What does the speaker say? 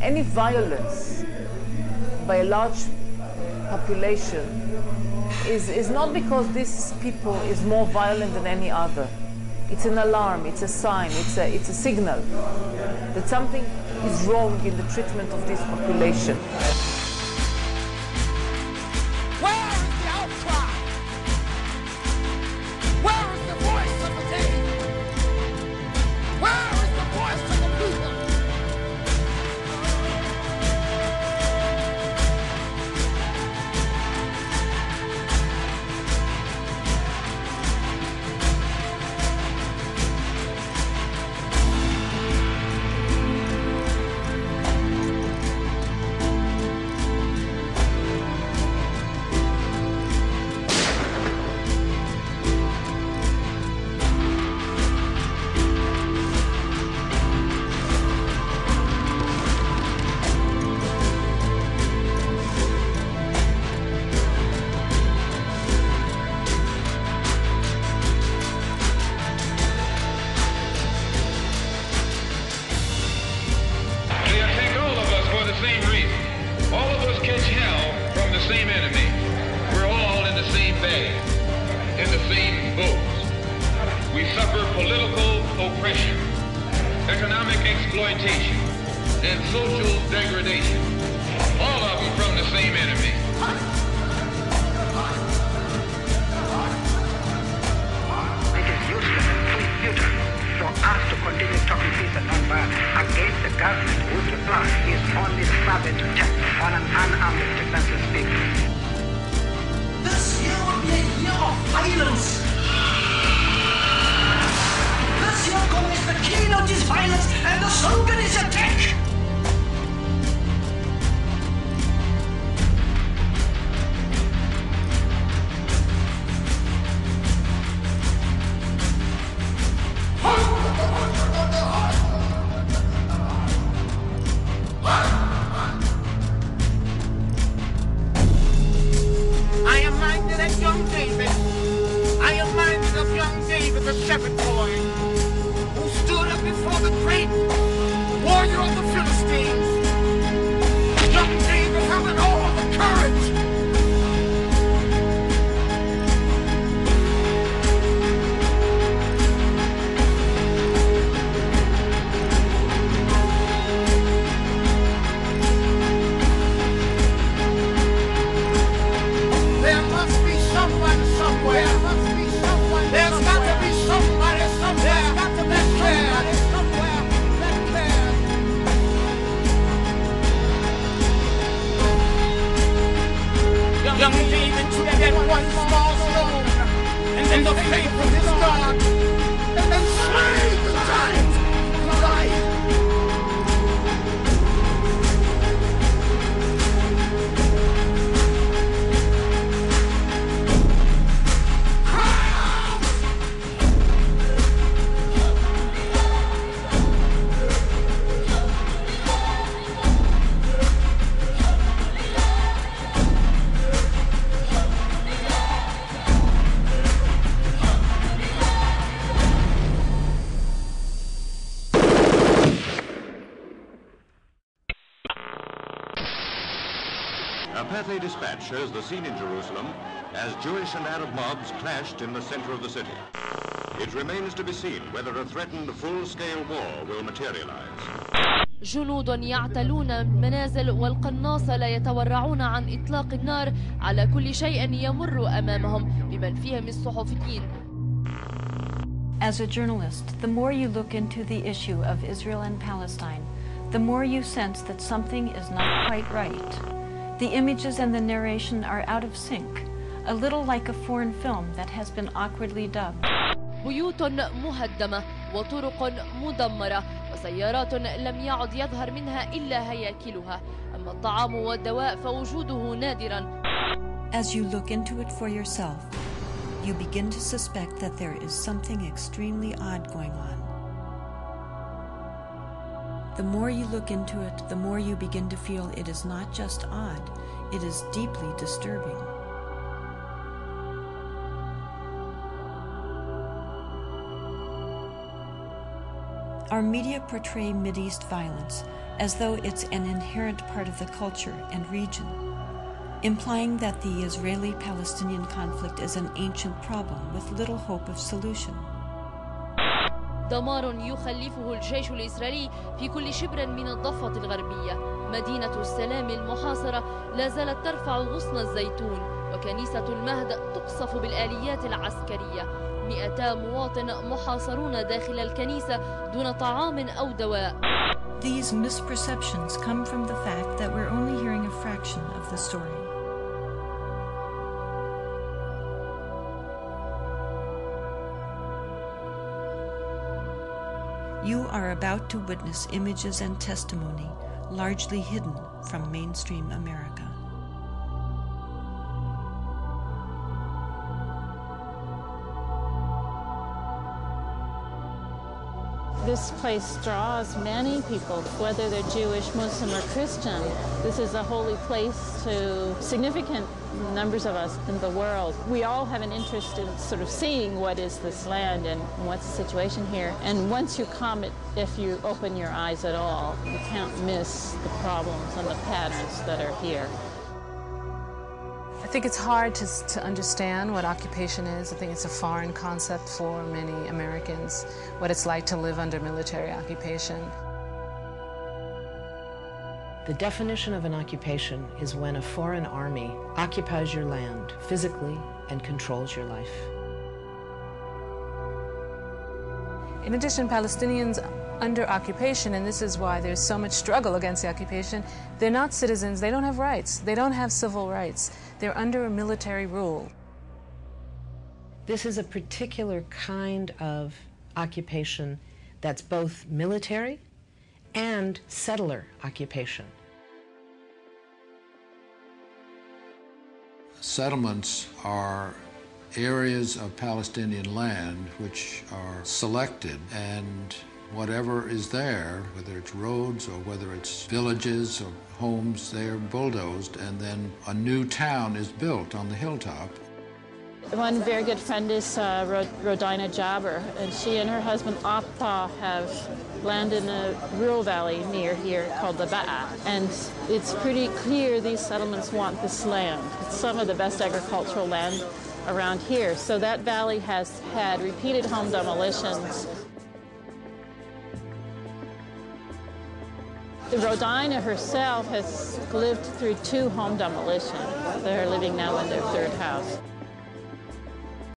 Any violence by a large population is not because this people is more violent than any other. It's an alarm, it's a sign, it's a signal that something is wrong in the treatment of this population. Where is the outcry? Where is the voice of the day? Where is the voice of the people? Exploitation and social degradation, all of them from the same enemy. It is useless and futile for us to continue talking peace and non-violence against the government whose reply is only savage attack on an unarmed defenseless people. This year will be a year of violence. This year comes the keynote is violence and the slogan is attack. I am minded of young David. I am minded of young David, the shepherd boy, who stood up before the great warrior of the Philistines. Young David having all the courage. There must be someone somewhere. There must be someone. There's got to be somebody somewhere. There's got to be somebody somewhere that cares. Young David took that one small stone and the faith of his God and then slayed the giant Goliath. A Pathé dispatch shows the scene in Jerusalem as Jewish and Arab mobs clashed in the center of the city. It remains to be seen whether a threatened full-scale war will materialize. جنود يعتلون المنازل والقناصة لا يتورعون عن إطلاق النار على كل شيء يمر أمامهم بمن فيهم الصحفيين. As a journalist, the more you look into the issue of Israel and Palestine, the more you sense that something is not quite right. The images and the narration are out of sync, a little like a foreign film that has been awkwardly dubbed. بيوت مهدمة وطرق مدمرة وسيارات لم يعد يظهر منها إلا هياكلها، أما الطعام والدواء فوجوده نادرا. As you look into it for yourself, you begin to suspect that there is something extremely odd going on. The more you look into it, the more you begin to feel it is not just odd, it is deeply disturbing. Our media portray Mideast violence, as though it's an inherent part of the culture and region, implying that the Israeli-Palestinian conflict is an ancient problem with little hope of solution. دمار يخلفه الجيش الإسرائيلي في كل شبر من الضفة الغربية. مدينة السلام المحاصرة لا زالت ترفع غصن الزيتون، وكنيسة المهد تقصف بالآليات العسكرية. 200 مواطن محاصرون داخل الكنيسة دون طعام أو دواء. These misperceptions come from the fact that we're only hearing a fraction of the story. You are about to witness images and testimony largely hidden from mainstream America. This place draws many people, whether they're Jewish, Muslim, or Christian. This is a holy place to significant numbers of us in the world. We all have an interest in sort of seeing what is this land and what's the situation here. And once you come, if you open your eyes at all, you can't miss the problems and the patterns that are here. I think it's hard to understand what occupation is. I think it's a foreign concept for many Americans, what it's like to live under military occupation. The definition of an occupation is when a foreign army occupies your land physically and controls your life. In addition, Palestinians under occupation, and this is why there's so much struggle against the occupation, they're not citizens, they don't have rights, they don't have civil rights. They're under a military rule. This is a particular kind of occupation that's both military and settler occupation. Settlements are areas of Palestinian land which are selected, and whatever is there, whether it's roads or whether it's villages or homes, they are bulldozed, and then a new town is built on the hilltop. One very good friend is Rodina Jabber, and she and her husband Atta have land in a rural valley near here called the Ba'a. And it's pretty clear these settlements want this land. It's some of the best agricultural land around here. So that valley has had repeated home demolitions. Rodina herself has lived through 2 home demolitions. They're living now in their 3rd house.